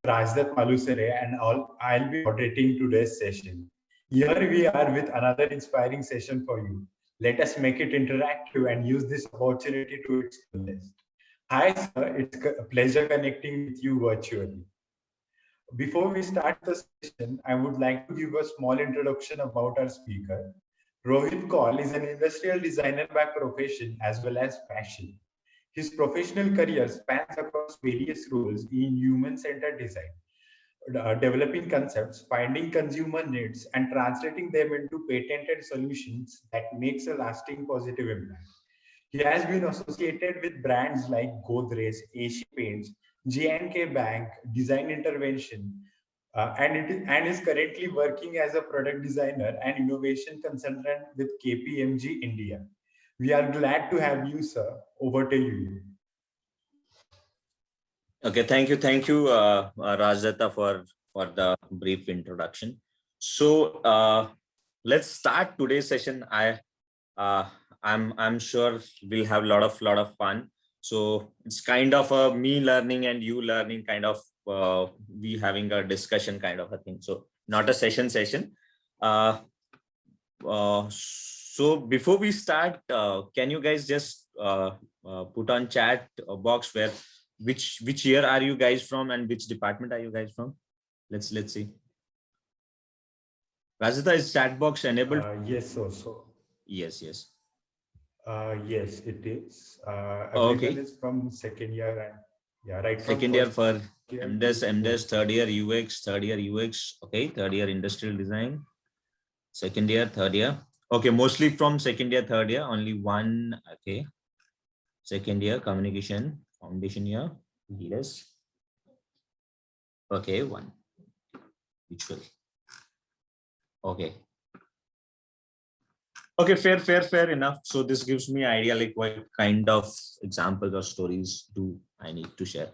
Rajdat Malusere, and I'll be moderating today's session. Here we are with another inspiring session for you. Let us make it interactive and use this opportunity to its fullest. Hi, sir. It's a pleasure connecting with you virtually. Before we start the session, I would like to give a small introduction about our speaker. Rohit Kaul is an industrial designer by profession as well as passion. His professional career spans across various roles in human-centered design, developing concepts, finding consumer needs, and translating them into patented solutions that makes a lasting positive impact. He has been associated with brands like Godrej, Asian Paints, J&K Bank, Design Intervention, and is currently working as a product designer and innovation consultant with KPMG India. We are glad to have you, sir. Over to you. Okay, thank you, Rajdatta, for the brief introduction. So let's start today's session. I'm sure we'll have a lot of fun. So it's kind of a me learning and you learning, kind of we having a discussion kind of a thing. So not a session. So before we start, can you guys just put on chat box where which year are you guys from and which department are you guys from? Let's see. Rajita, is chat box enabled? Yes, so. Yes. Yes, it is. Okay. Everyone is from second year and yeah, right. Second year for MDes, third year UX, okay, third year industrial design, second year, third year. Okay, mostly from second year, third year, only one. Okay, second year communication foundation year, yes. Okay, one visual. Okay. Okay, fair enough. So this gives me idea like what kind of examples or stories do I need to share.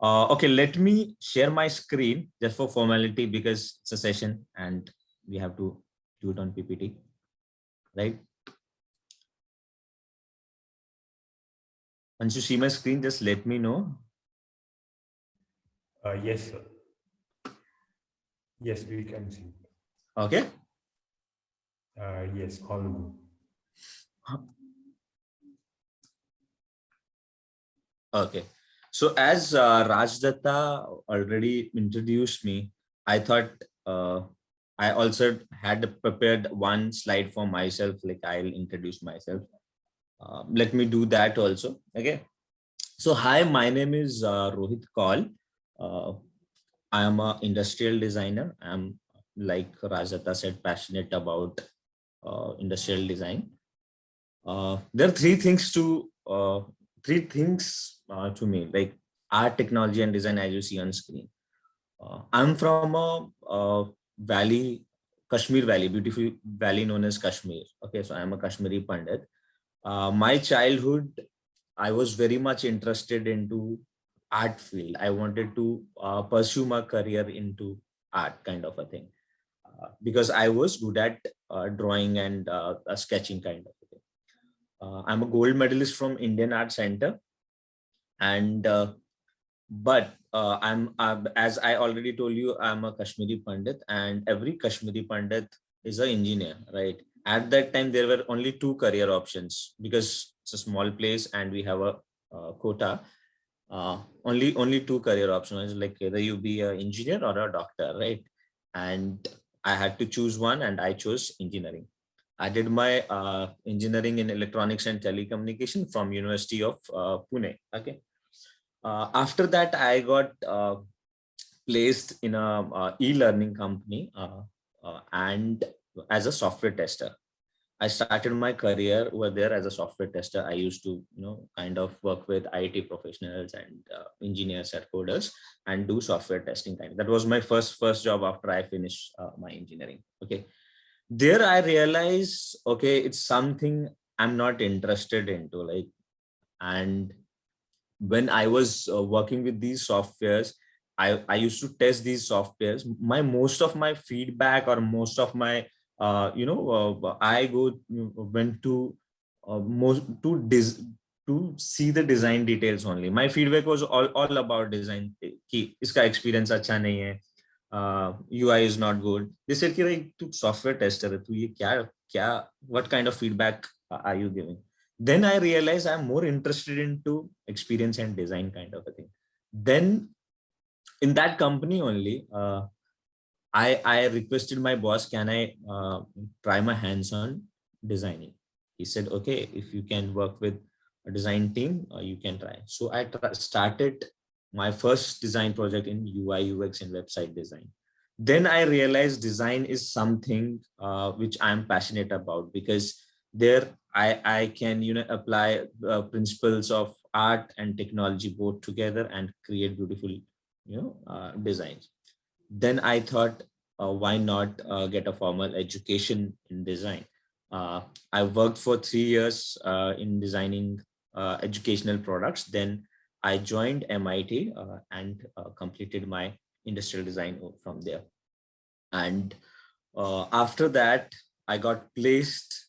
Okay, let me share my screen just for formality because it's a session and we have to do it on PPT, right? Once you see my screen, just let me know. Yes, sir. Yes, we can see. Okay. Yes, all good. Okay. So as Rajdatta already introduced me, I thought I also had prepared one slide for myself, like I'll introduce myself. Let me do that also. Okay. So hi, my name is Rohit Kaul. I am an industrial designer. I'm, like Rajdatta said, passionate about industrial design. There are three things to me, like art, technology, and design, as you see on screen. I'm from a valley, Kashmir Valley, beautiful valley known as Kashmir. Okay, so I'm a Kashmiri Pandit. My childhood, I was very much interested into art field. I wanted to pursue my career into art kind of a thing because I was good at drawing and sketching kind of a thing. I'm a gold medalist from Indian Art Center, and as I already told you, I'm a Kashmiri Pandit, and every Kashmiri Pandit is an engineer, right? At that time, there were only two career options because it's a small place and we have a quota. Only two career options, like either you be an engineer or a doctor, right? And I had to choose one, and I chose engineering. I did my engineering in electronics and telecommunication from University of Pune. Okay. After that, I got placed in a e-learning company and as a software tester. I started my career over there as a software tester. I used to, kind of work with IT professionals and engineers and coders and do software testing. That was my first job after I finished my engineering. Okay. There I realized, okay, it's something I'm not interested into, like, and when I was working with these softwares, I used to test these softwares. Most of my feedback or most of my I went to most to see the design details only. My feedback was all about design. कि इसका experience अच्छा नहीं है, UI is not good. They said कि भाई तू software tester है, तू ये क्या what kind of feedback are you giving? Then I realized I'm more interested into experience and design kind of a thing. Then in that company only, I requested my boss, can I try my hands on designing? He said, okay, if you can work with a design team, you can try. So I started my first design project in UI, UX and website design. Then I realized design is something which I'm passionate about, because there I can apply principles of art and technology both together and create beautiful designs. Then I thought, why not get a formal education in design? I worked for 3 years in designing educational products. Then I joined MIT and completed my industrial design from there. And after that, I got placed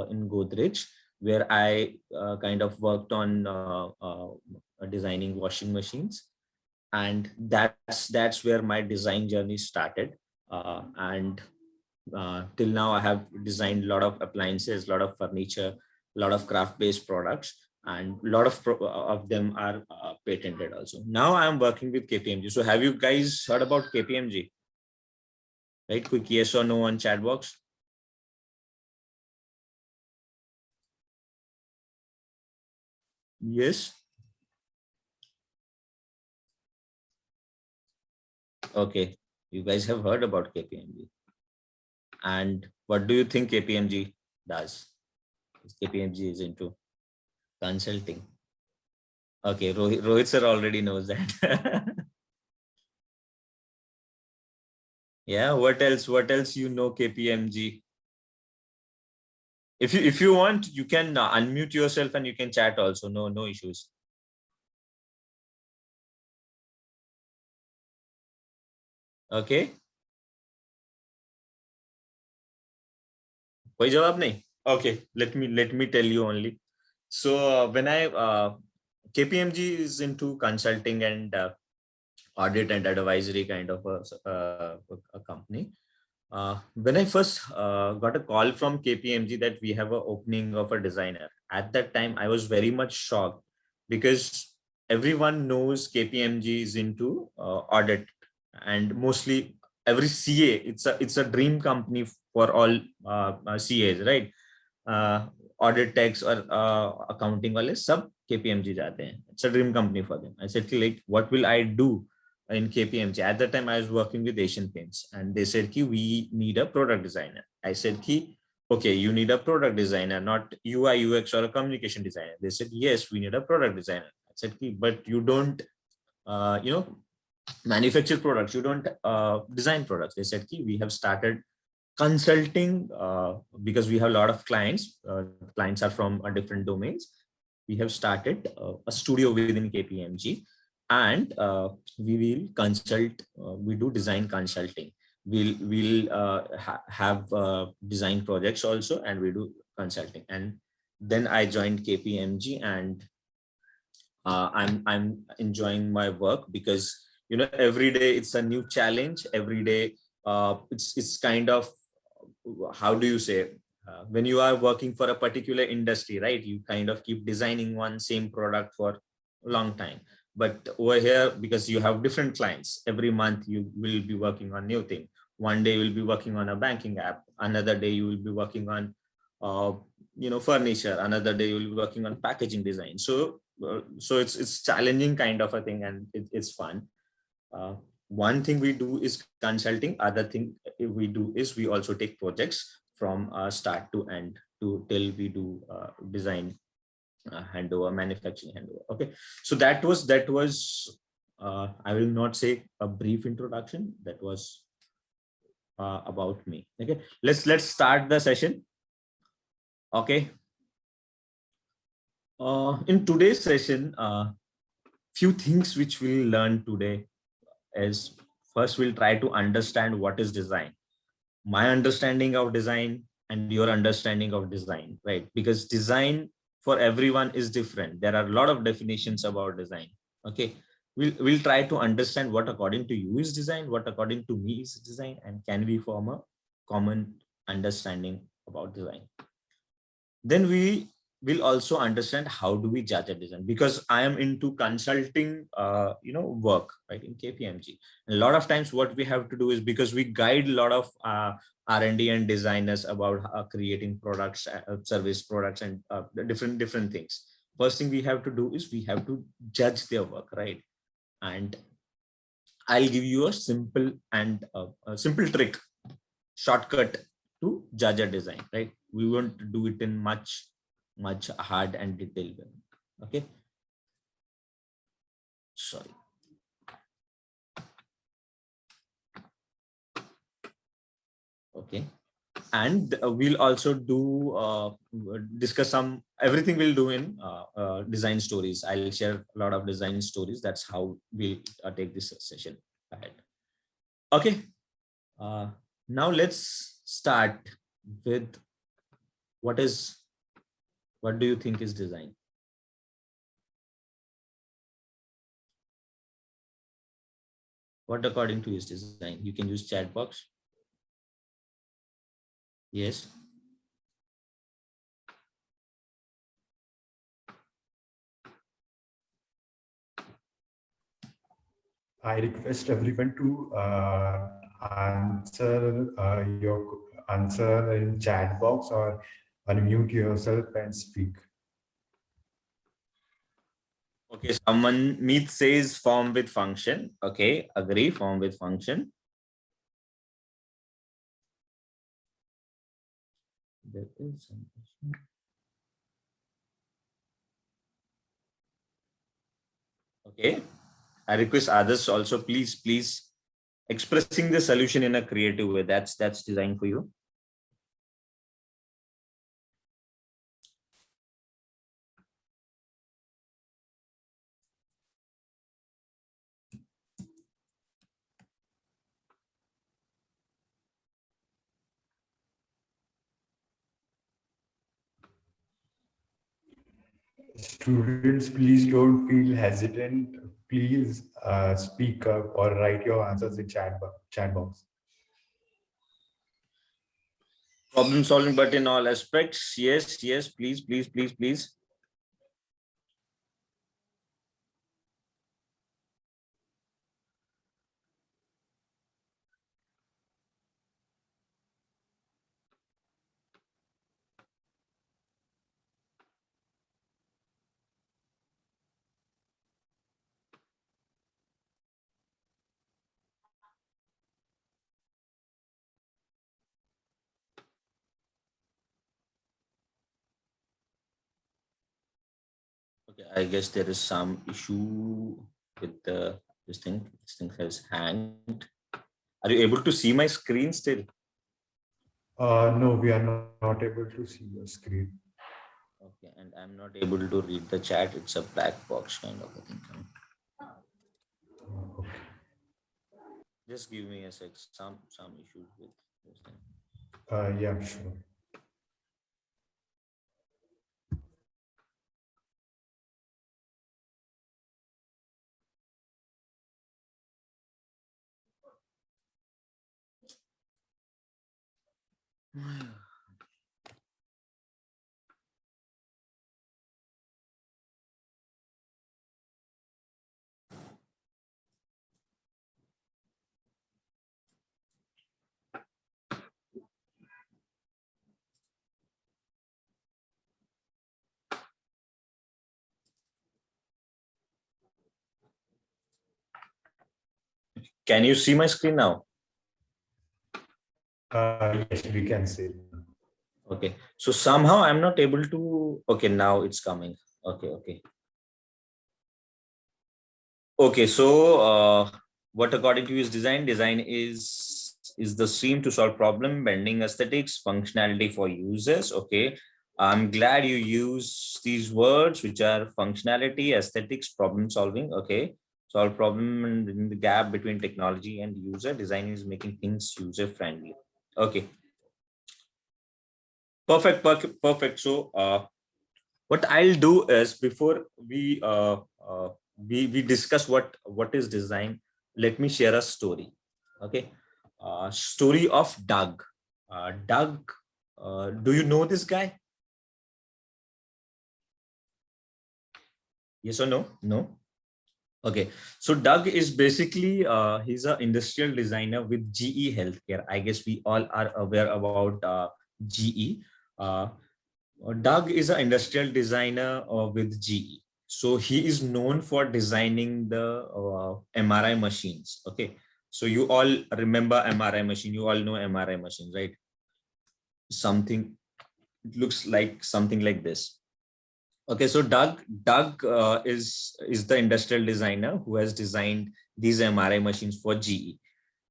in Godrej, where I kind of worked on designing washing machines, and that's where my design journey started. And till now I have designed a lot of appliances, a lot of furniture, a lot of craft-based products, and a lot of them are patented also. Now I am working with KPMG. So have you guys heard about KPMG? Right, quick yes or no on chat box. Yes. Okay, you guys have heard about KPMG. And what do you think KPMG does? KPMG is into consulting. Okay, Rohit sir already knows that. Yeah, what else KPMG? If you want, you can unmute yourself and you can chat also. No issues. Okay. कोई जवाब नहीं? Okay, let me tell you only. So when KPMG is into consulting and audit and advisory kind of a company. When I first got a call from KPMG that we have an opening of a designer, at that time I was very much shocked, because everyone knows KPMG is into audit, and mostly every CA, it's a dream company for all CAs, right? Audit techs or accounting wale sab KPMG जाते हैं. It's a dream company for them. I said, like, what will I do in KPMG? At that time I was working with Asian Paints, and they said ki we need a product designer. I said ki okay, you need a product designer, not UI UX or a communication designer. They said yes, we need a product designer. I said ki but you don't manufacture products, you don't design products. They said ki we have started consulting because we have a lot of clients. Clients are from different domains. We have started a studio within KPMG, and we will consult. We do design consulting. We'll have design projects also, and we do consulting. And then I joined KPMG, and I'm enjoying my work, because every day it's a new challenge. Every day it's kind of, how do you say, when you are working for a particular industry, right, you kind of keep designing one same product for a long time. But over here, because you have different clients, every month you will be working on new thing. One day you'll be working on a banking app, another day you will be working on furniture, another day you will be working on packaging design. So it's challenging kind of a thing, and it's fun. One thing we do is consulting. Other thing we do is we also take projects from start to end till we do design handover, manufacturing handover. Okay, so that was I will not say a brief introduction. That was about me. Okay, let's start the session. Okay. In today's session, few things which we'll learn today is, first we'll try to understand what is design. My understanding of design and your understanding of design, right? Because design for everyone is different. There are a lot of definitions about design. Okay. we'll try to understand what according to you is design, what according to me is design, and can we form a common understanding about design. Then we will also understand how do we judge a design, because I am into consulting work, right, in KPMG. And a lot of times what we have to do is, because we guide a lot of R&D and designers about creating products, service products, and different things. First thing we have to do is we have to judge their work, right? And I'll give you a simple trick, shortcut to judge a design, right? We won't do it in much hard and detailed way. Okay. Sorry. Okay. And we'll also discuss everything we'll do in design stories. I'll share a lot of design stories. That's how we'll take this session ahead. Okay. Now let's start with what do you think is design? What according to you is design? You can use chat box. Yes. I request everyone to answer your answer in chat box or unmute yourself and speak. Okay, someone Meet says form with function. Okay, agree, form with function. There is some issue. Okay, I request others also, please expressing the solution in a creative way. That's designed for you. Students, please don't feel hesitant. Please speak up or write your answers in chat box. Problem solving, but in all aspects. Yes, please. Okay, I guess there is some issue with this thing. This thing has hanged. Are you able to see my screen still? No, we are not able to see your screen. Okay, and I'm not able to read the chat. It's a black box kind of a thing. Okay. Just give me a sec. Some issues with this thing. Yeah, sure. Can you see my screen now? Yes, we can see. Okay, so somehow I'm not able to. Okay, now it's coming. Okay. Okay, so what according to you is design? Design is the stream to solve problem, bending aesthetics, functionality for users. Okay, I'm glad you use these words, which are functionality, aesthetics, problem solving. Okay, solve problem and in the gap between technology and user. Design is making things user friendly. Okay, perfect. So what I'll do is, before we we discuss what is design. Let me share a story. Okay, story of Doug. Doug, do you know this guy? Yes or no? No. Okay, so Doug is basically he's an industrial designer with GE Healthcare. I guess we all are aware about GE. Uh, Doug is an industrial designer with GE. So he is known for designing the MRI machines. Okay, so you all remember MRI machine. You all know MRI machine, right? Something, it looks like something like this. Okay, so Doug is the industrial designer who has designed these MRI machines for GE.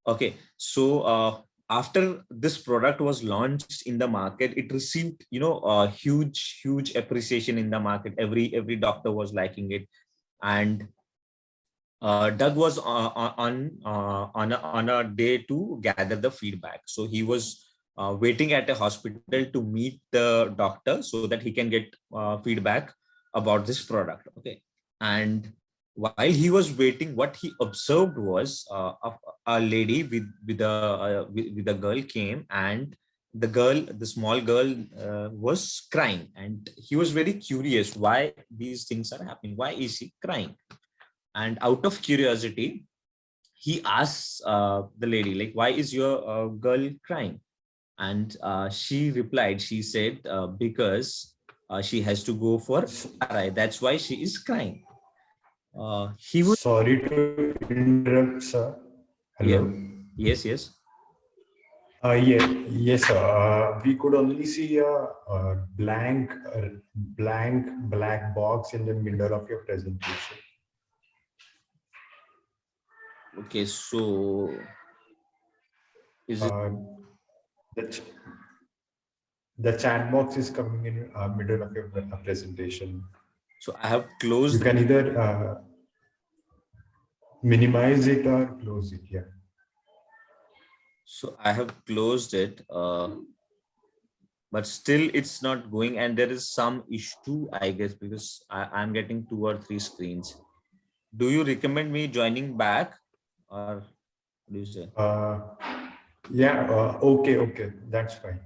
Okay, so after this product was launched in the market, it received a huge appreciation in the market. Every doctor was liking it, and Doug was on a day to gather the feedback. So he was waiting at a hospital to meet the doctor so that he can get feedback about this product. Okay, and while he was waiting, what he observed was a lady with a girl came, and the small girl was crying, and he was very curious why these things are happening. Why is she crying? And out of curiosity, he asks the lady, like, why is your girl crying? And she replied, she said, because she has to go for MRI, that's why she is crying. He would Sorry to interrupt, sir. Yeah. Hello. Yes. Yes, sir. We could only see a blank black box in the middle of your presentation. Okay, so is it The, ch- the chat box is coming in middle of your presentation. so I have You closed can either minimize it or close it. Yeah. so I have closed it, but still it's not going, and there is some issue, I guess, because I'm getting 2 or 3 screens. Do you recommend me joining back, or what do you say? Yeah. Okay. That's fine.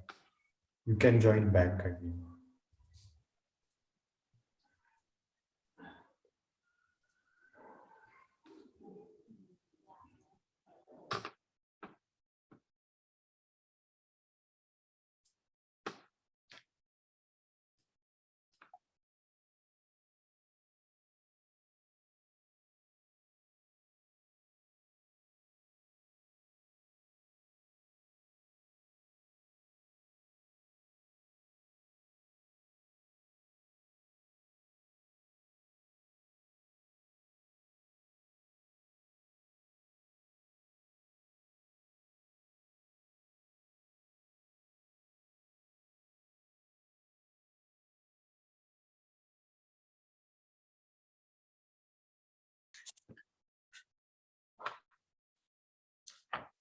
You can join back again.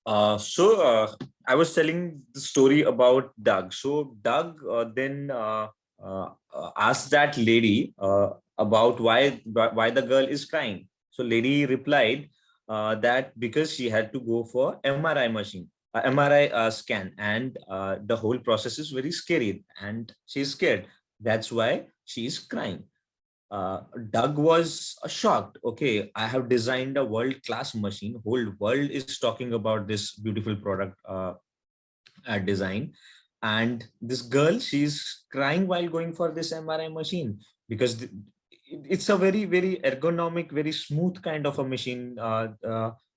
I was telling the story about Doug. So Doug then asked that lady about why the girl is crying. So lady replied that because she had to go for MRI machine, MRI scan, and the whole process is very scary, and she's scared. That's why she is crying. Doug was shocked. Okay, I have designed a world-class machine. Whole world is talking about this beautiful product design, and this girl, she's crying while going for this MRI machine because it's a very ergonomic, very smooth kind of a machine.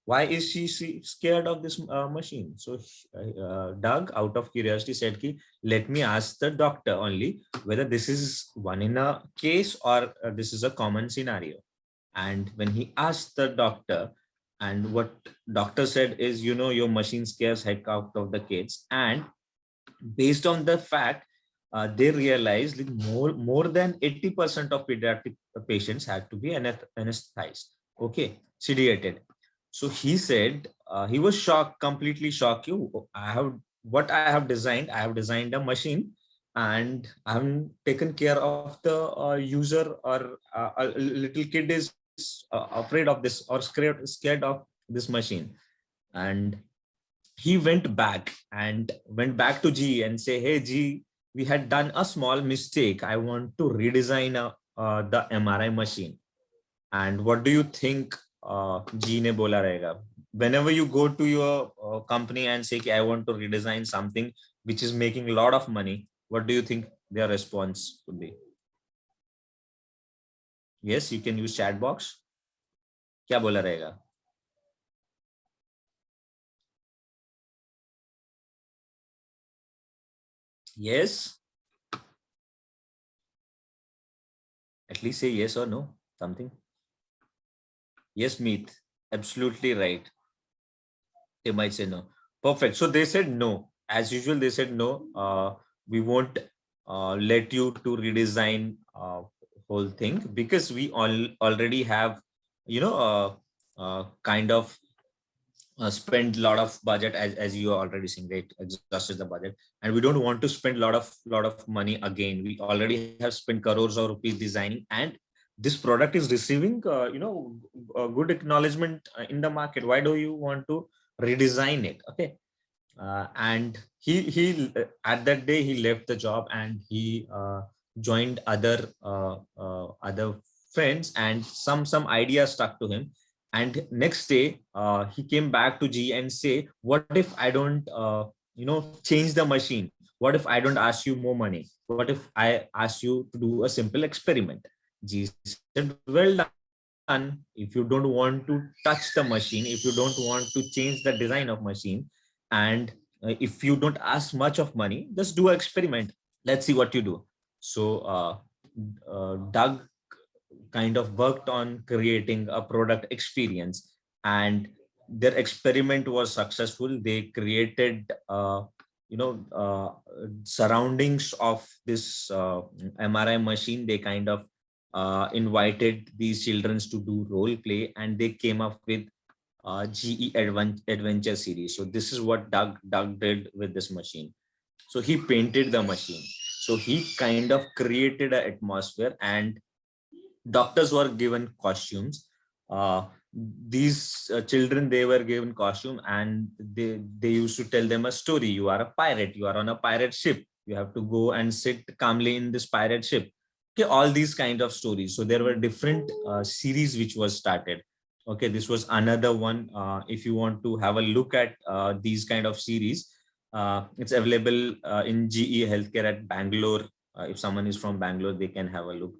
Why is she scared of this machine? So Doug, out of curiosity, said, "Ki, let me ask the doctor only whether this is one in a case or this is a common scenario." And when he asked the doctor, and what doctor said is, your machine scares heck out of the kids, and based on the fact, they realized like more than 80% of pediatric patients had to be anesthetized, okay, sedated. So he said he was shocked, completely shocked. I have designed a machine, and I haven't taken care of the user, or a little kid is afraid of this or scared of this machine. And he went back to GE and say, hey GE, we had done a small mistake. I want to redesign the MRI machine. And what do you think GE ne bola rahega? Whenever you go to your company and say, I want to redesign something which is making a lot of money, what do you think their response would be? Yes, you can use chat box. क्या बोला रहेगा? Yes. At least say yes or no, something. Yes, Meet. Absolutely right. They might say no. Perfect. So they said no. As usual, they said no. We won't let you to redesign whole thing because we already have, kind of spend a lot of budget, as you are already saying, right? Exhausted the budget, and we don't want to spend a lot of money again. We already have spent crores of rupees designing, and this product is receiving a good acknowledgement in the market. Why do you want to redesign it? Okay. And he at that day he left the job and he joined other friends, and some ideas stuck to him. And next day he came back to G and say, what if I don't change the machine? What if I don't ask you more money? What if I ask you to do a simple experiment? G said, well done. If you don't want to touch the machine, if you don't want to change the design of machine, and if you don't ask much of money, just do an experiment. Let's see what you do. So Doug kind of worked on creating a product experience, and their experiment was successful. They created surroundings of this MRI machine. They kind of invited these children to do role play, and they came up with GE Adventure series. So this is what Doug did with this machine. So he painted the machine. So he kind of created an atmosphere, and doctors were given costumes. These children, they were given costume, and they used to tell them a story. You are a pirate. You are on a pirate ship. You have to go and sit calmly in this pirate ship. Okay, all these kind of stories. So there were different series which was started. Okay, this was another one. If you want to have a look at these kind of series, it's available in GE Healthcare at Bangalore. If someone is from Bangalore, they can have a look.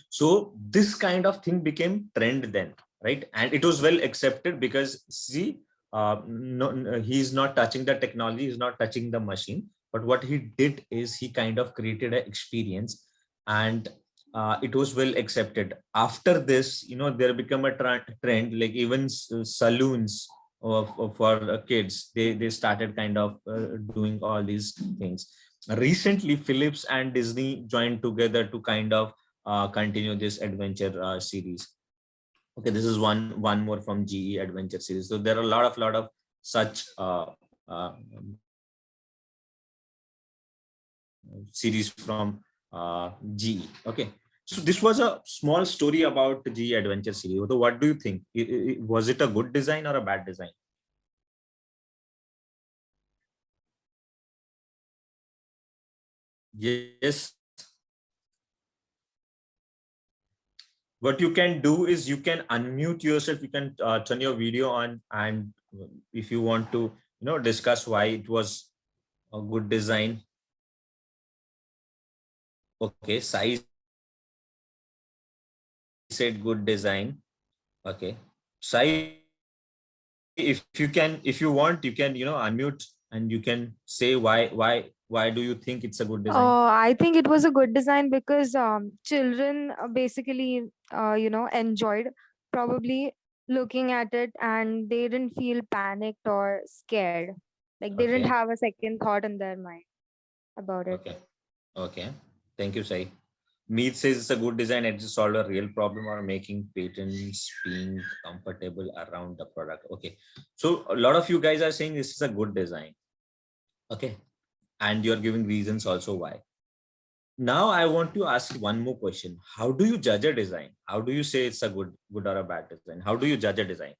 So this kind of thing became trend then, right? And it was well accepted because see, he's not touching the technology, he's not touching the machine. But what he did is he kind of created an experience, and it was well accepted. After this, there become a trend, like even saloons for kids, they started kind of doing all these things. Recently, Philips and Disney joined together to kind of continue this adventure series. Okay, this is one more from GE Adventure series. So there are a lot of such series from GE. Okay, so this was a small story about the GE Adventure series. So what do you think? Was it a good design or a bad design? Yes. What you can do is you can unmute yourself. You can turn your video on, and if you want to, discuss why it was a good design. Okay, size said good design. Okay, size. If you want, you can unmute and you can say why do you think it's a good design? I think it was a good design because children basically, enjoyed probably looking at it, and they didn't feel panicked or scared. Like they didn't Okay. have a second thought in their mind about it. Okay. Thank you, Sai. Meet says it's a good design and to solve a real problem or making patents being comfortable around the product. Okay. So a lot of you guys are saying this is a good design. Okay. And you're giving reasons also why. Now I want to ask one more question. How do you judge a design? How do you say it's a good or a bad design? How do you judge a design?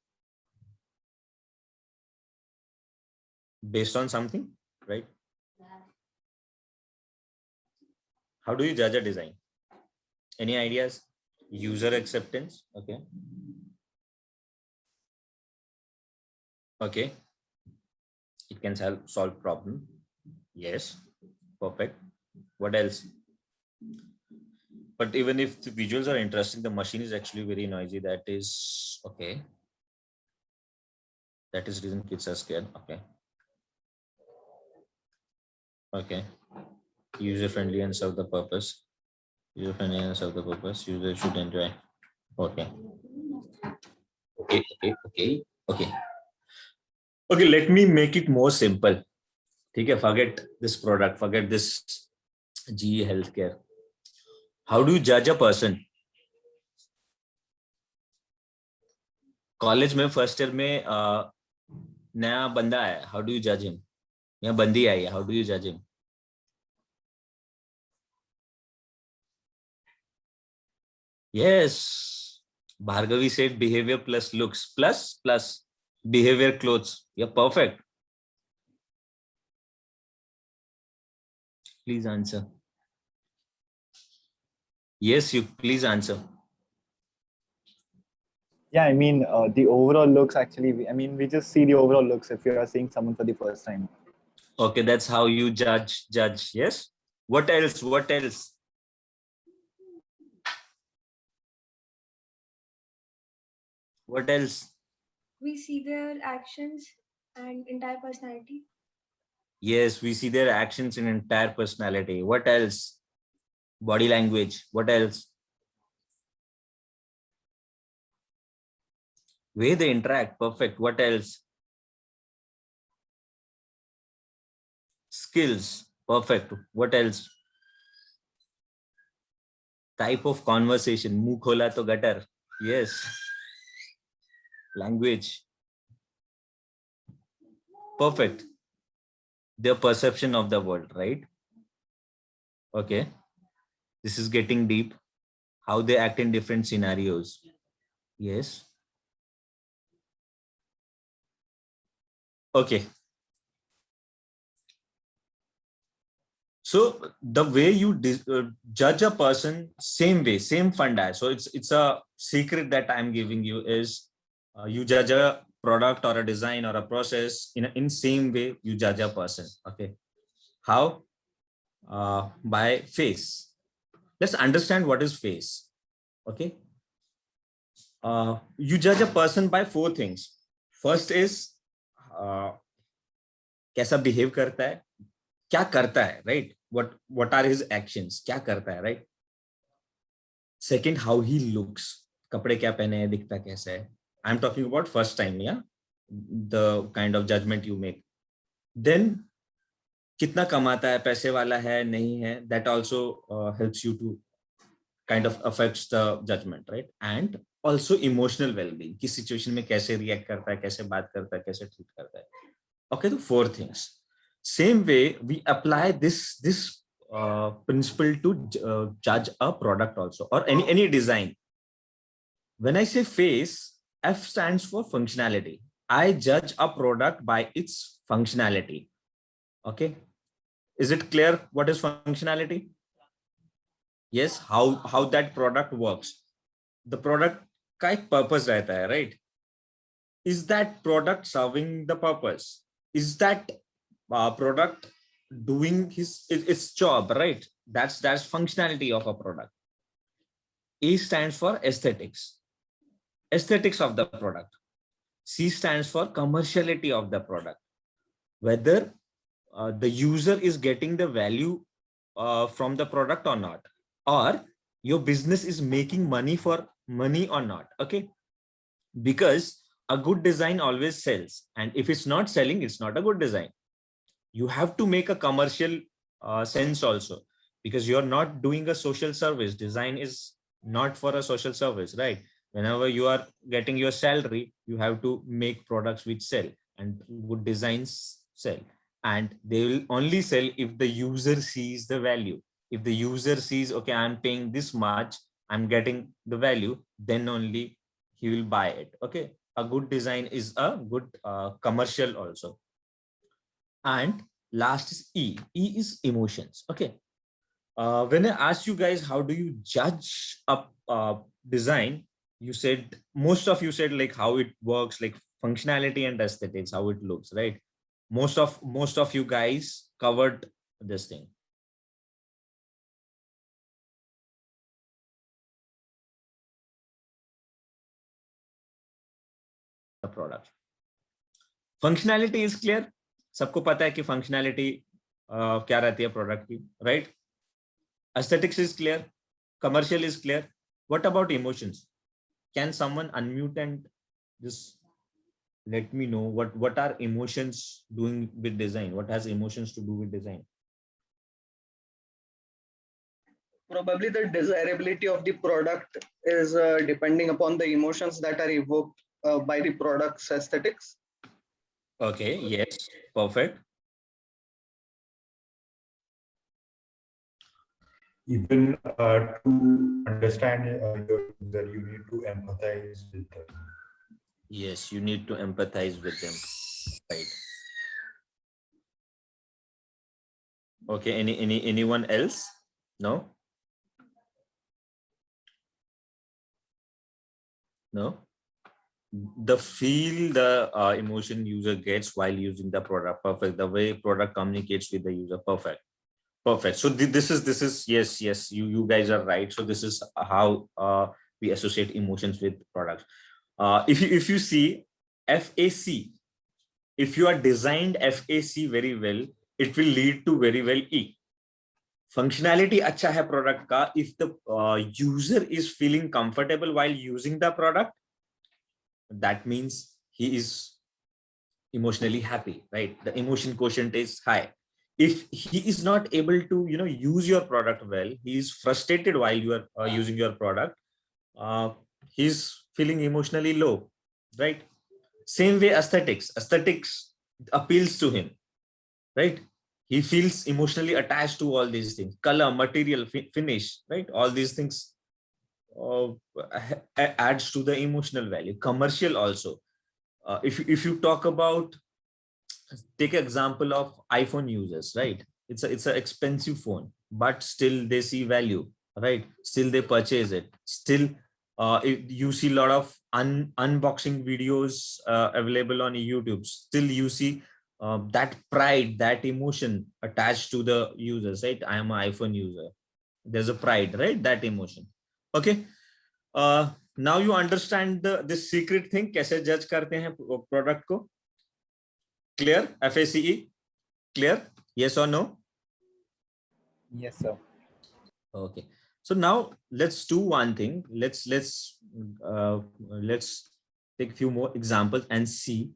Based on something, right? How do you judge a design? Any ideas? User acceptance. Okay. Okay. It can solve problem. Yes. Perfect. What else? But even if the visuals are interesting, the machine is actually very noisy. That is okay. That is reason kids are scared. Okay. Okay. User friendly and serve the purpose. User friendly and serve the purpose. User should enjoy. Okay. Okay. Okay. Okay. Okay. Okay. Let me make it more simple. Okay. Forget this product. Forget this GE healthcare. How do you judge a person? College में first year में नया बंदा है, how do you जज him? या बंदी आई है, हाउ डू यू जज him? Yes, Bhargavi said behaviour plus looks plus behaviour clothes. या perfect. Please answer. Yes, you please answer. Yeah, I mean, the overall looks actually, I mean, we just see the overall looks if you are seeing someone for the first time. Okay, that's how you judge. Yes. What else? What else? What else? We see their actions and entire personality. Yes, we see their actions in entire personality. What else? Body language. What else? Way they interact. Perfect. What else? Skills. Perfect. What else? Type of conversation. Muh khola to gutter. Yes. Language. Perfect. Their perception of the world, right? Okay. This is getting deep. How they act in different scenarios. Yes. Okay. So the way you judge a person, same way, same funda. So it's a secret that I'm giving you is you judge a product or a design or a process in same way you judge a person. Okay. How? By face. Let's understand what is face. Okay. You judge a person by 4 things. First is कैसा behave करता है, क्या करता है, right? What are his actions? क्या करता है, right? Second, how he looks. कपड़े क्या पहने हैं, दिखता कैसा है. I'm talking about first time, yeah? The kind of judgment you make. Then कितना कमाता है, पैसे वाला है, नहीं है. That also helps you to kind of affects the judgment, right? And also emotional well-being. किस situation में कैसे react करता है, कैसे बात करता है, कैसे treat करता है. Okay, so 4 things. Same way we apply this principle to judge a product also, or any design. When I say face, F stands for functionality. I judge a product by its functionality. Okay, is it clear what is functionality? Yes, how that product works. The product का एक purpose रहता है, right? Is that product serving the purpose? Is that product doing its job, right? That's functionality of a product. A stands for aesthetics of the product. C stands for commerciality of the product, whether the user is getting the value from the product or not, or your business is making money or not. Okay, because a good design always sells, and if it's not selling, it's not a good design. You have to make a commercial sense also, because you're not doing a social service. Design is not for a social service, right? Whenever you are getting your salary, you have to make products which sell, and good designs sell, and they will only sell if the user sees the value. If the user sees, okay, I'm paying this much, I'm getting the value, then only he will buy it. Okay, a good design is a good commercial also. And last is E. E is emotions. Okay. When I asked you guys, how do you judge a design? You said, most of you said like how it works, like functionality and aesthetics, how it looks, right? Most of you guys covered this thing. The product. Functionality is clear. सबको पता है कि functionality क्या रहती है product की, right? Aesthetics is clear. Commercial is clear. What about emotions? Can someone unmute and just let me know what are emotions doing with design? What has emotions to do with design? Probably the desirability of the product is depending upon the emotions that are evoked by the product's aesthetics. Okay, yes, perfect. Even to understand your user, you need to empathize with them. Yes, you need to empathize with them, right? Okay, anyone else? No? No? The feel the emotion user gets while using the product, perfect. The way product communicates with the user, perfect. Perfect. So this is yes, you guys are right. So this is how we associate emotions with products. If you see FAC, if you are designed FAC very well, it will lead to very well E. Functionality अच्छा है product का. If the user is feeling comfortable while using the product, that means he is emotionally happy, right? The emotion quotient is high. If he is not able to use your product well, he is frustrated while you are using your product, he's feeling emotionally low, right? Same way aesthetics appeals to him, right? He feels emotionally attached to all these things, color, material, finish, right? All these things uh, adds to the emotional value. Commercial also, if you talk about, take an example of iPhone users, right? It's an expensive phone, but still they see value, right? Still they purchase it. Still, you see a lot of unboxing videos available on YouTube. Still, you see that pride, that emotion attached to the users, right? I am an iPhone user. There's a pride, right? That emotion. Okay. Now you understand this secret thing. कैसे judge करते हैं product को? Clear? FACE? Clear? Yes or no? Yes, sir. Okay. So now let's do one thing. Let's take a few more examples and see.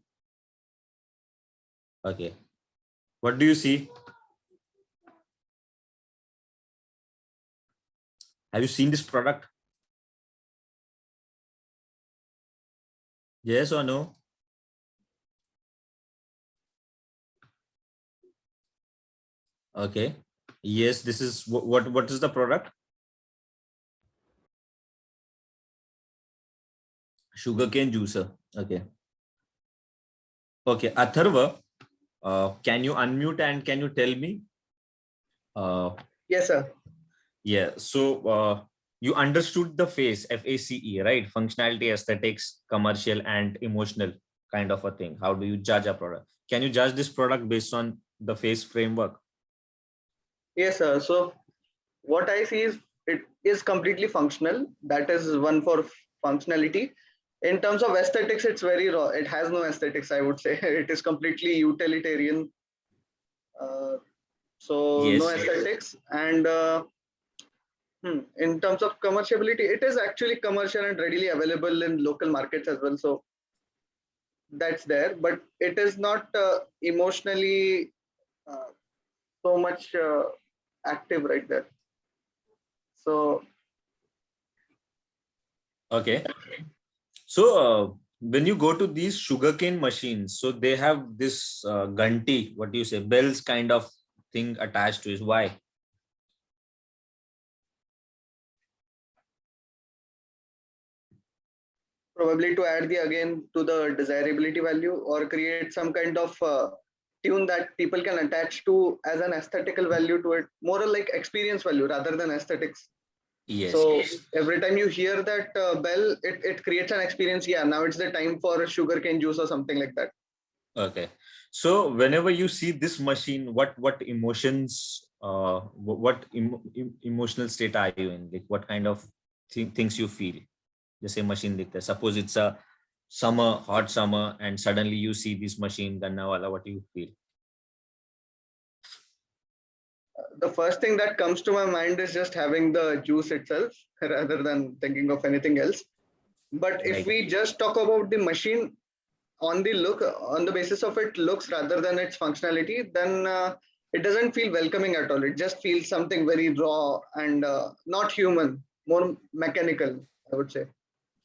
Okay. What do you see? Have you seen this product? Yes or no? Okay. Yes, this is what is the product? Sugarcane juicer. Okay. Okay. Atharva, can you unmute and can you tell me? Yes, sir. Yeah. So you understood the FACE, FACE, right? Functionality, aesthetics, commercial, and emotional kind of a thing. How do you judge a product? Can you judge this product based on the FACE framework? Yes, sir. So what I see is it is completely functional. That is one for functionality. In terms of aesthetics, it's very raw. It has no aesthetics, I would say. It is completely utilitarian. So no Yes. aesthetics. And in terms of commerciality, it is actually commercial and readily available in local markets as well. So that's there, but it is not emotionally so much active right there. So Okay. So when you go to these sugarcane machines, so they have this ganti, what do you say, bells kind of thing attached to it. Why? probably to add the again to the desirability value or create some kind of tune that people can attach to as an aesthetical value to it, more like experience value rather than aesthetics. Yes, So yes. every time you hear that bell, it creates an experience. Yeah, now it's the time for sugarcane juice or something like that. Okay. So whenever you see this machine, what emotions, emotional state are you in? Like what kind of things you feel? जैसे machine दिखता है. Suppose it's a summer, hot summer, and suddenly you see this machine, ganna wala, what do you feel? The first thing that comes to my mind is just having the juice itself rather than thinking of anything else. But if Like, we just talk about the machine on the look, on the basis of its looks rather than its functionality, then it doesn't feel welcoming at all. It just feels something very raw and not human, more mechanical, I would say.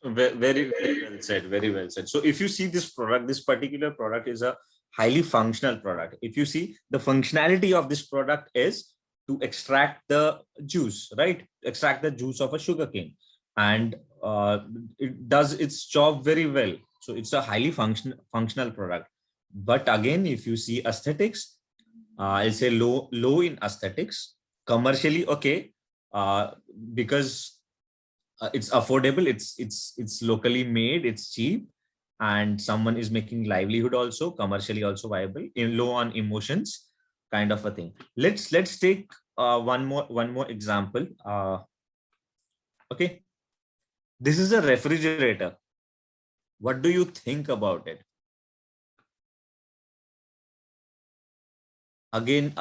very, very well said. Very well said. So if you see this product, this particular product is a highly functional product. If you see the functionality of this product is to extract the juice, right? Extract the juice of a sugarcane, and it does its job very well. So it's a highly functional product. But again, if you see aesthetics, I'll say low in aesthetics. Commercially, okay, because it's affordable, it's locally made, it's cheap, and someone is making livelihood also, commercially also viable, in low on emotions, kind of a thing. Let's take one more example. Okay, this is a refrigerator. What do you think about it? Again,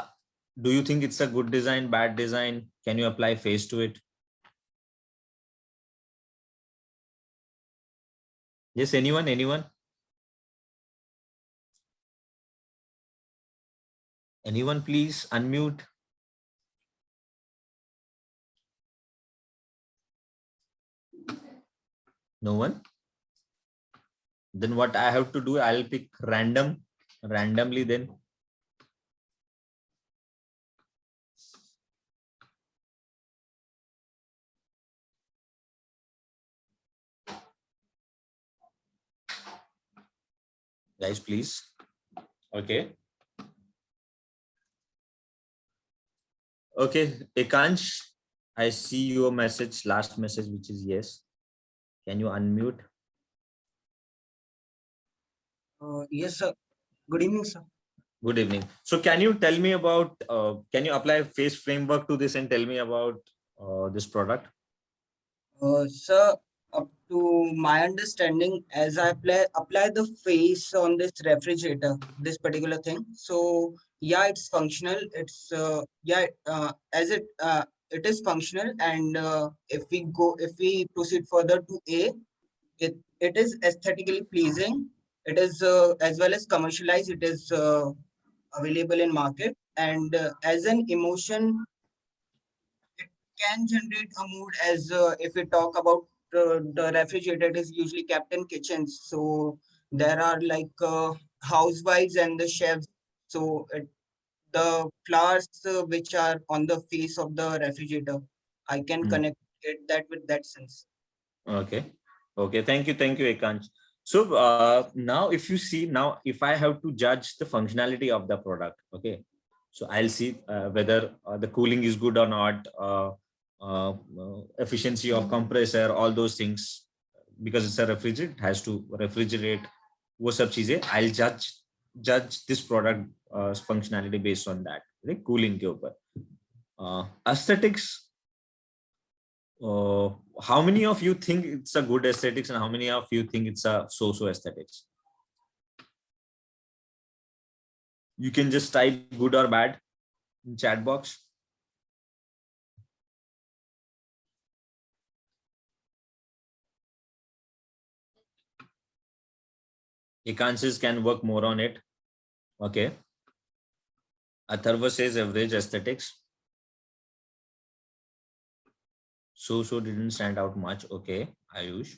do you think it's a good design, bad design? Can you apply face to it? Yes, anyone? Anyone, please unmute. No one? Then what I have to do, I'll pick randomly then. Guys, please. Okay. Okay, Ekansh, I see your message, last message, which is yes. Can you unmute? Yes, sir. Good evening, sir. Good evening. So can you tell me about, can you apply face framework to this and tell me about this product? Sir, up to my understanding, as I apply the face on this refrigerator, this particular thing. So yeah, it's functional. It's as it is functional, and if we proceed further to A, it is aesthetically pleasing. It is as well as commercialized. It is available in market, and as an emotion, it can generate a mood. As if we talk about the refrigerator, it is usually kept in kitchens, so there are like housewives and the chefs. So the flowers which are on the face of the refrigerator, I can connect it that with that sense. Okay. Okay. Thank you, Ekansh. So now if you see, now if I have to judge the functionality of the product, okay, so I'll see whether the cooling is good or not, efficiency of compressor, all those things, because it's a refrigerator, it has to refrigerate, वो सब चीजें I'll judge this product functionality based on that, right? Cooling के ऊपर. Aesthetics, how many of you think it's a good aesthetics and how many of you think it's a so-so aesthetics? You can just type good or bad in chat box. Ekansis can work more on it. Okay. Atharva says average aesthetics. So didn't stand out much. Okay, Ayush.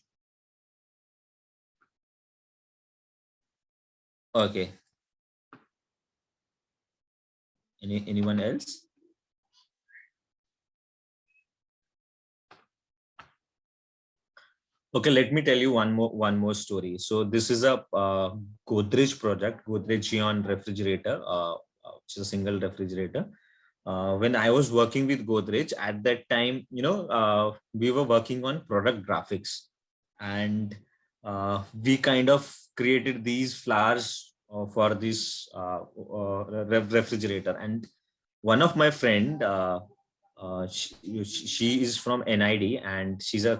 Okay. Anyone else? Okay, let me tell you one more story. So this is a Godrej project, Godrej Geon refrigerator, which is a single refrigerator. When I was working with Godrej at that time, we were working on product graphics, and we kind of created these flowers for this refrigerator. And one of my friend, she is from NID, and she's a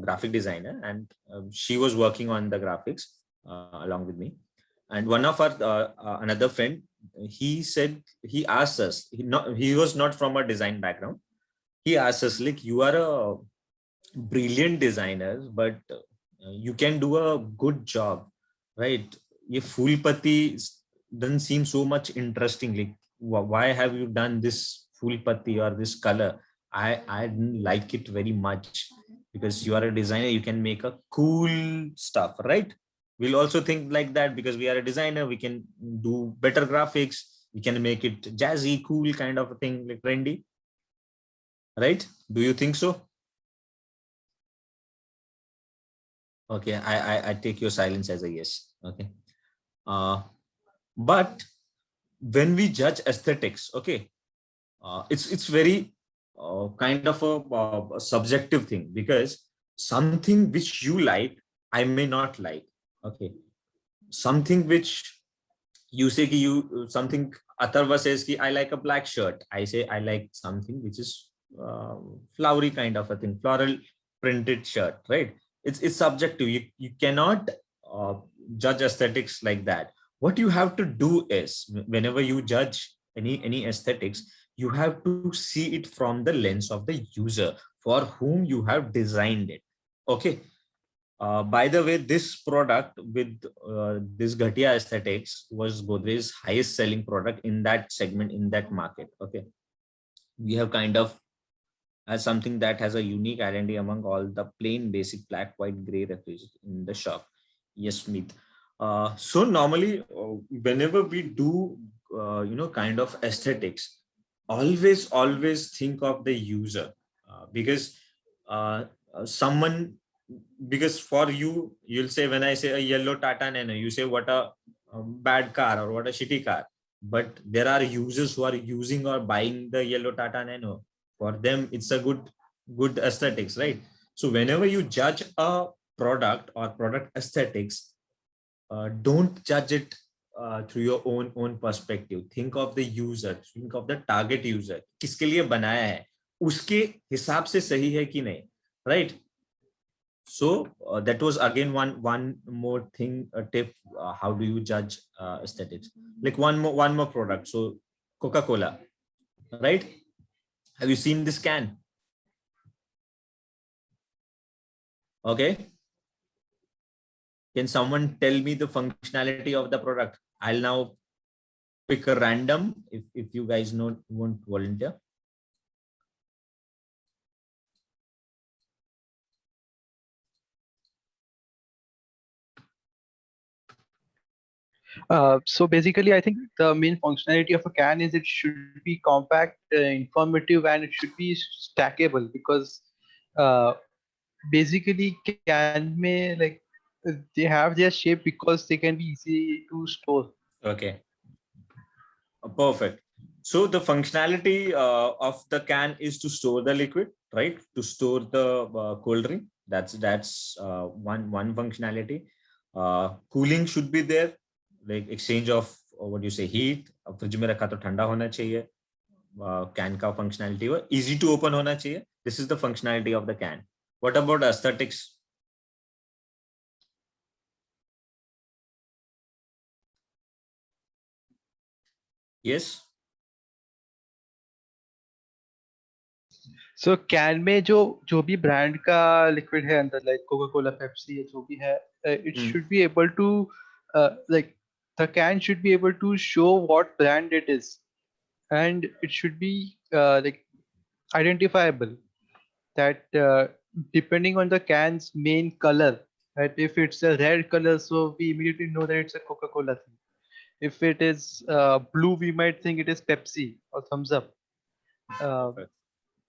graphic designer, and she was working on the graphics along with me. And one of our another friend, he asked us, he was not from a design background. He asked us, like, you are a brilliant designer, but you can do a good job, right? Ye Phoolpatti doesn't seem so much interesting. Like, why have you done this Phoolpatti or this color? I didn't like it very much, because you are a designer, you can make a cool stuff, right? We'll also think like that, because we are a designer, we can do better graphics, we can make it jazzy, cool kind of a thing, like trendy, right? Do you think so? Okay, I take your silence as a yes. Okay. But when we judge aesthetics, okay, it's very kind of a subjective thing, because something which you like, I may not like. Okay. Something which you say something Atharva says ki I like a black shirt. I say I like something which is flowery kind of a thing, floral printed shirt, right? It's subjective. You cannot uh, judge aesthetics like that. What you have to do is, whenever you judge any aesthetics, you have to see it from the lens of the user for whom you have designed it. Okay. By the way, this product with this Ghatia aesthetics was Godrej's highest selling product in that segment, in that market. Okay. We have kind of as something that has a unique identity among all the plain basic black, white, gray refrigerators in the shop. Yes, Smith. So normally, whenever we do, kind of aesthetics, always think of the user, because someone, because for you, you'll say, when I say a yellow Tata Nano, you say what a bad car or what a shitty car. But there are users who are using or buying the yellow Tata Nano. For them, it's a good aesthetics, right? So whenever you judge a product or product aesthetics, don't judge it through your own perspective. Think of the user, think of the target user, किसके लिए बनाया है, उसके हिसाब से सही है कि नहीं, right? So that was again one more thing, a tip. How do you judge aesthetics? Like one more product. So Coca-Cola, right? Have you seen this can? Okay. Can someone tell me the functionality of the product? I'll now pick a random, if you guys won't volunteer. So basically, I think the main functionality of a can is it should be compact, informative, and it should be stackable, because basically can may like they have their shape because they can be easy to store. Okay. Perfect. So the functionality of the can is to store the liquid, right? To store the cold drink. That's one functionality. Cooling should be there, like exchange of what do you say, heat. Fridge में रखा तो ठंडा होना चाहिए. Can का functionality हो, easy to open होना चाहिए. This is the functionality of the can. What about aesthetics? Yes. So can में जो भी ब्रांड का लिक्विड है अंदर, लाइक कोका कोला, पेप्सी, जो भी है, it should be able to like the can should be able to show what brand it is, and it should be like identifiable, that depending on the can's main color, right? If it's a red color, so we immediately know that it's a Coca-Cola thing. If it is blue, we might think it is Pepsi or Thumbs Up.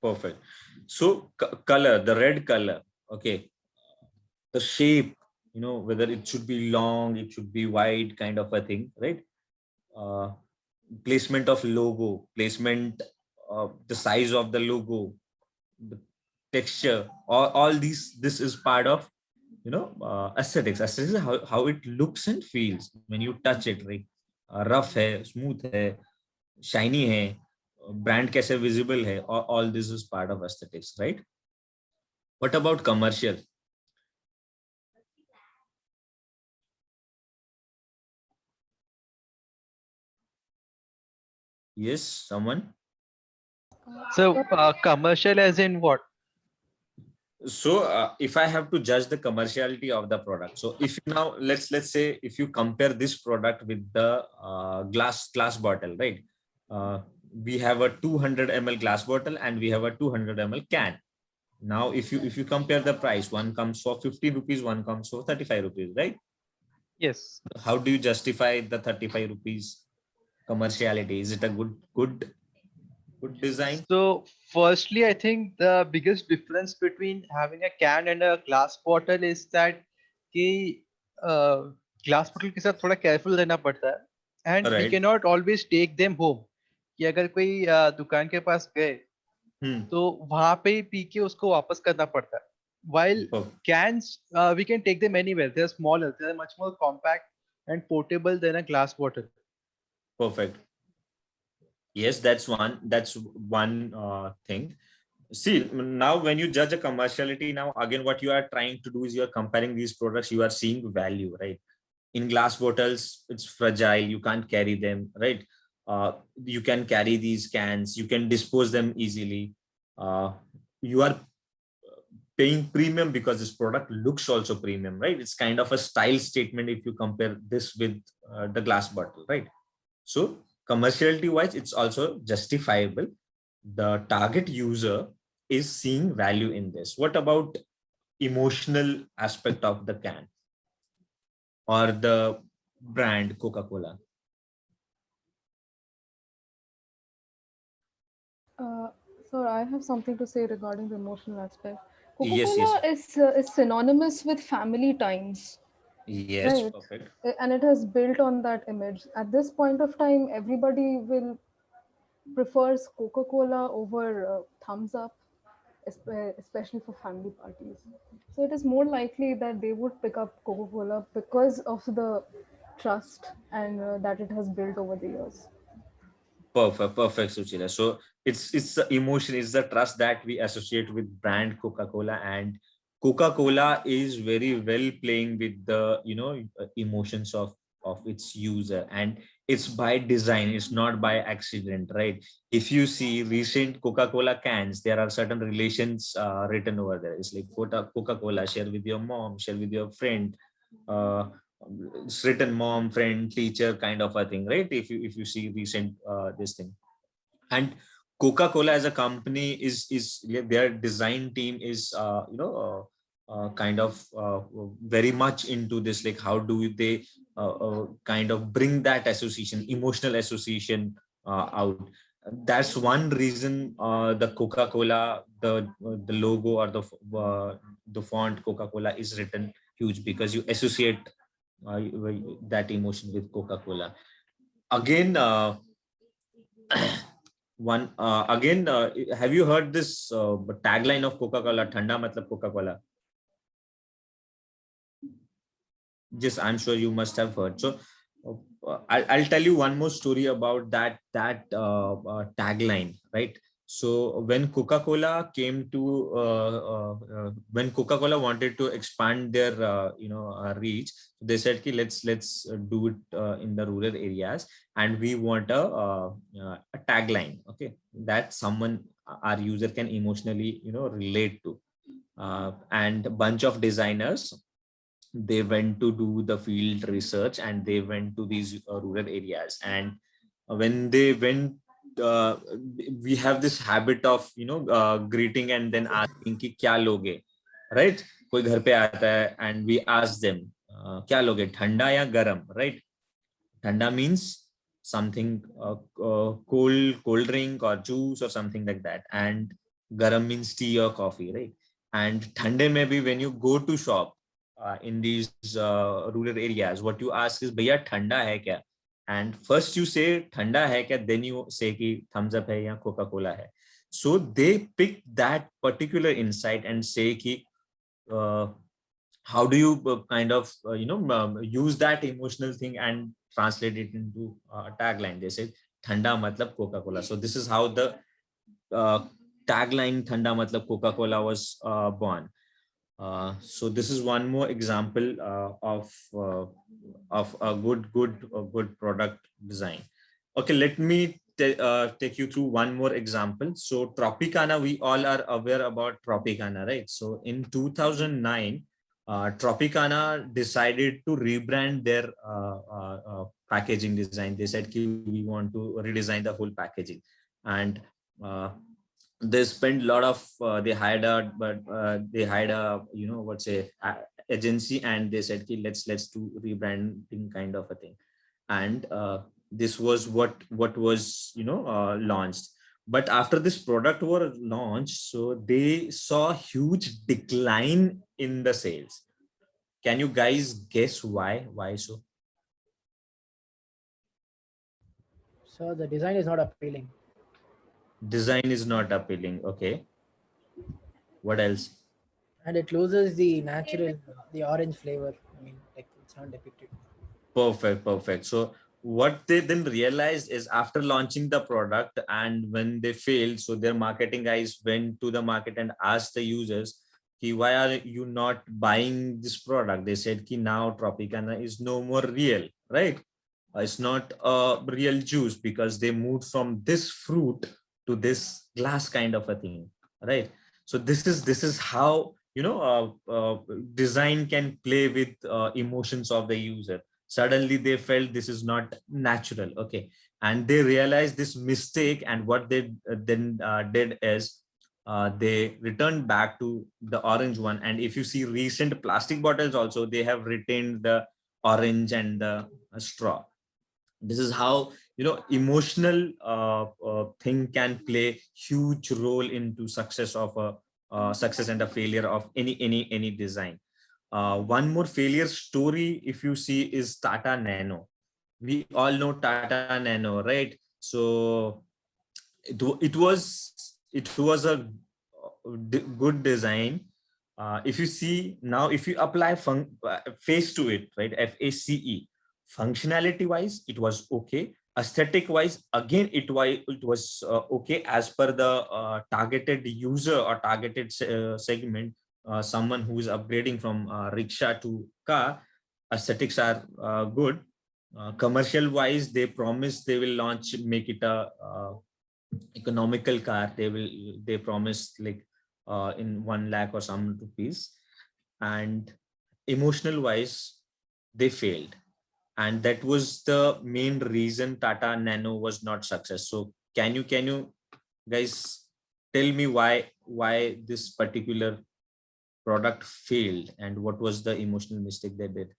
Perfect. So color, the red color. Okay. the shape, whether it should be long, it should be wide, kind of a thing, right? Placement of logo, placement, the size of the logo, the texture, all this is part of aesthetics. Aesthetics is how it looks and feels when you touch it, right? Rough hai, smooth hai, shiny hai, brand kaise visible hai, all this is part of aesthetics, right? What about commercial? Yes, someone? So commercial as in what? So if I have to judge the commerciality of the product, so if now let's say if you compare this product with the glass bottle, right? We have a 200 ml glass bottle and we have a 200 ml can. Now if you compare the price, one comes for 50 rupees, one comes for 35 rupees, right? Yes. How do you justify the 35 rupees commerciality? Is it a good design? So firstly, I think the biggest difference between having a can and a glass bottle is that कि glass bottle के साथ थोड़ा careful रहना पड़ता है, and we Right. cannot always take them home. कि अगर कोई दुकान के पास गए तो वहां पे ही पी के उसको वापस करना पड़ता है. While cans, we can take them anywhere. They're smaller, they're much more compact and portable than a glass bottle. Perfect. Yes, that's one thing. See, now when you judge a commerciality, now again what you are trying to do is you are comparing these products, you are seeing value, right? In glass bottles, it's fragile, you can't carry them, right? You can carry these cans, you can dispose them easily. You are paying premium because this product looks also premium, right? It's kind of a style statement if you compare this with the glass bottle, right? So commerciality wise, it's also justifiable. The target user is seeing value in this. What about emotional aspect of the can or the brand Coca-Cola? So I have something to say regarding the emotional aspect. Yes, Coca-Cola yes. is synonymous with family times, Yes, right? perfect. And it has built on that image. At this point of time, everybody will prefers Coca-Cola over Thumbs Up, especially for family parties. So it is more likely that they would pick up Coca-Cola because of the trust and that it has built over the years. Perfect, Suchila. So it's the emotion, it's the trust that we associate with brand Coca-Cola, and Coca-Cola is very well playing with the emotions of its user, and it's by design, it's not by accident, right? If you see recent Coca-Cola cans, there are certain relations written over there. It's like Coca-Cola, share with your mom, share with your friend. It's written mom, friend, teacher kind of a thing, right? If you see recent this thing. And Coca-Cola as a company is their design team is kind of very much into this, like how do they kind of bring that association, emotional association out. That's one reason the Coca-Cola, the logo or the font Coca-Cola is written huge, because you associate that emotion with Coca-Cola. Again, have you heard this tagline of Coca-Cola, Thanda matlab Coca-Cola? Yes, I'm sure you must have heard. So I'll tell you one more story about that tagline, right? So when Coca-Cola when Coca-Cola wanted to expand their reach, they said ki let's do it in the rural areas, and we want a tagline, okay, that our user can emotionally relate to, and a bunch of designers, they went to do the field research and they went to these rural areas, and when they went, we have this habit of greeting and then asking ki kya loge, right? Koi ghar pe aata hai and we ask them kya loge, thanda ya garam, right? Thanda means something cold drink or juice or something like that, and garam means tea or coffee, right? And thande maybe when you go to shop, in these rural areas, what you ask is, "Bhaiya, thanda hai kya?" And first you say thanda hai kya, then you say ki thumbs up hai ya Coca-Cola hai. So they pick that particular insight and say ki how do you kind of use that emotional thing and translate it into a tagline. They said thanda matlab Coca-Cola. So this is how the tagline thanda matlab Coca-Cola was born. So this is one more example of a good product design. Okay, let me take you through one more example. So Tropicana, we all are aware about Tropicana, right? So in 2009, Tropicana decided to rebrand their packaging design. They said we want to redesign the whole packaging, and they spent a lot of they hired a what's a agency, and they said let's do rebranding kind of a thing. And this was what was launched. But after this product was launched, so they saw huge decline in the sales. Can you guys guess why so? So the design is not appealing. Design is not appealing. Okay, what else? And it loses the natural, the orange flavor. I mean, like it's not depicted. Perfect. So what they then realized is, after launching the product and when they failed, so their marketing guys went to the market and asked the users, why are you not buying this product? They said now Tropicana is no more real, right? It's not a real juice because they moved from this fruit to this glass kind of a thing, right? So this is how design can play with emotions of the user. Suddenly they felt this is not natural. Okay, and they realized this mistake, and what they then did is they returned back to the orange one. And if you see recent plastic bottles also, they have retained the orange and the straw. This is how emotional thing can play huge role into success of a success and a failure of any design. One more failure story, if you see, is Tata Nano. We all know Tata Nano, right? So it was a good design. If you see now, if you apply face to it, right, FACE, functionality wise it was okay, aesthetic wise again it was okay as per the targeted user or targeted segment, someone who is upgrading from rickshaw to car. Aesthetics are good. Commercial wise, they promise they will make it a economical car. They promised like in 1 lakh or some rupees. And emotional wise they failed, and that was the main reason Tata Nano was not success. So can you guys tell me why this particular product failed and what was the emotional mistake they did?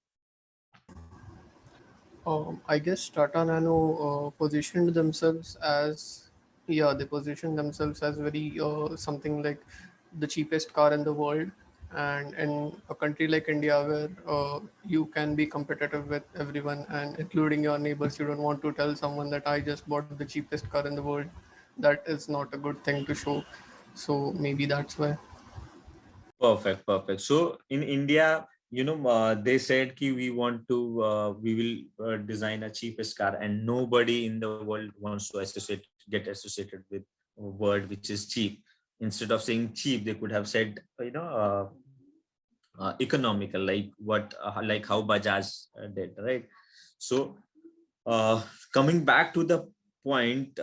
I guess Tata Nano positioned themselves as, they positioned themselves as very something like the cheapest car in the world. And in a country like India, where you can be competitive with everyone and including your neighbors, you don't want to tell someone that I just bought the cheapest car in the world. That is not a good thing to show. So maybe that's why. Perfect. So in India, they said we want to we will design a cheapest car, and nobody in the world wants to get associated with a word which is cheap. Instead of saying cheap, they could have said economical, like how Bajaj did, right? So coming back to the point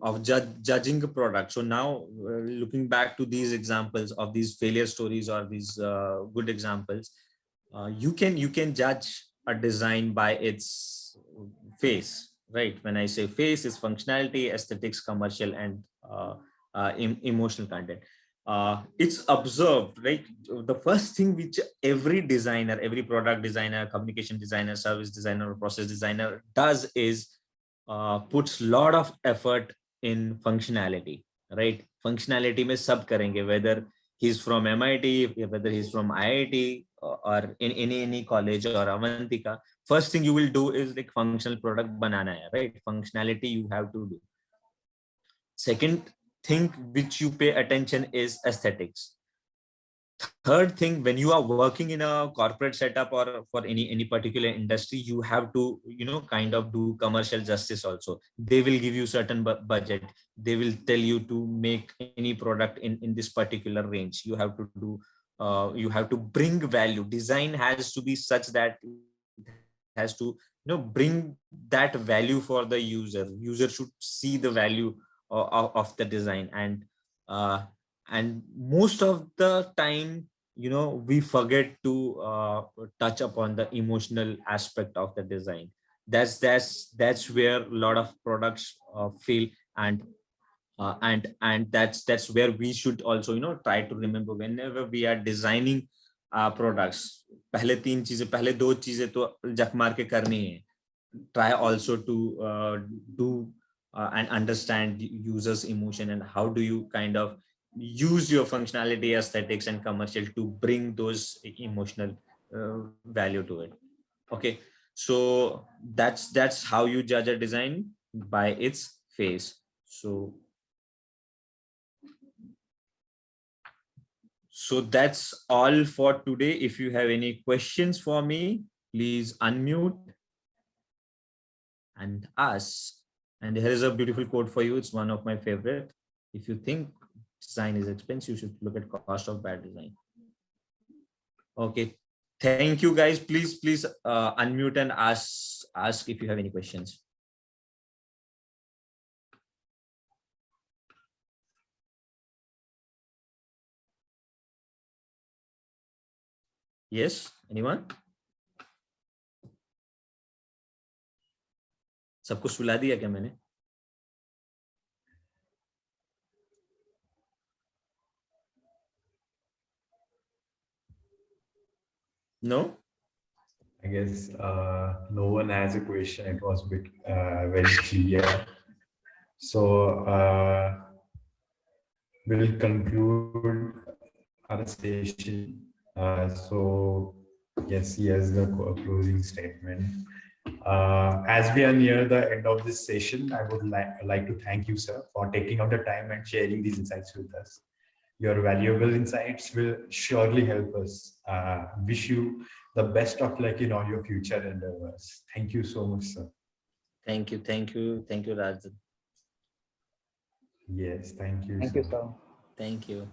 of judging a product. So now looking back to these examples of these failure stories or these good examples, you can judge a design by its face, right? When I say face, is functionality, aesthetics, commercial, and emotional content. It's observed, right? The first thing which every designer, every product designer, communication designer, service designer, or process designer does is puts lot of effort in functionality, right? Functionality में सब करेंगे, whether he's from MIT, whether he's from IIT or in any college or Avantika, first thing you will do is like functional product banana hai, right? Functionality you have to do. Second thing which you pay attention is aesthetics. Third thing, when you are working in a corporate setup or for any particular industry, you have to, you know, kind of do commercial justice also. They will give you certain budget. They will tell you to make any product in this particular range. You have to do, you have to bring value. Design has to be such that it has to, you know, bring that value for the user. User should see the value of the design. And most of the time, you know, we forget to touch upon the emotional aspect of the design. That's where a lot of products fail. And that's where we should also, you know, try to remember whenever we are designing products, पहले तीन चीजें, पहले दो चीजें तो जख मार के करनी है. Try also to do and understand users' emotion, and how do you kind of use your functionality, aesthetics, and commercial to bring those emotional value to it. Okay, so that's how you judge a design, by its face. So that's all for today. If you have any questions for me, please unmute and ask. And here is a beautiful quote for you. It's one of my favorite. If you think design is expensive, you should look at cost of bad design. Okay, thank you guys. Please unmute and ask if you have any questions. Yes, anyone? सबको सुला दिया क्या मैंने? No? I guess no one has a question. It was a bit very clear. So we'll conclude our session. So yes, here's the closing statement. As we are near the end of this session, I would like to thank you, sir, for taking out the time and sharing these insights with us. Your valuable insights will surely help us. Wish you the best of luck in all your future endeavors. Thank you so much, sir. Thank you, Rajan. Yes, thank you. Thank you, sir. Thank you.